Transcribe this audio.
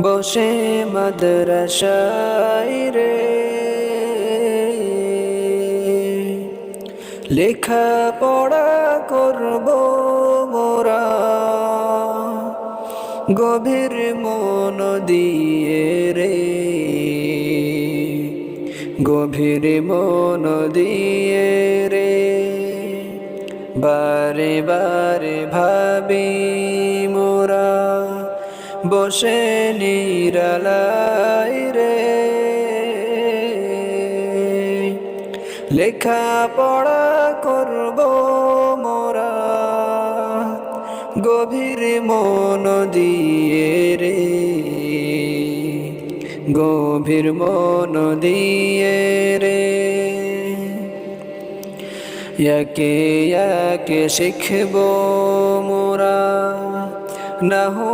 বসে মাদ্রাসায় রে লেখা পড়া করব মোরা গভীর মন দিয়ে রে গভীর মন দিয়ে রে বারে বারে ভাবি মোরা বসে নিরালাই রে লেখা পড়া করব মোরা গভীর মন দিয়ে রে গভীর মন দিয়ে রে একে একে শিখব মোরা নাহু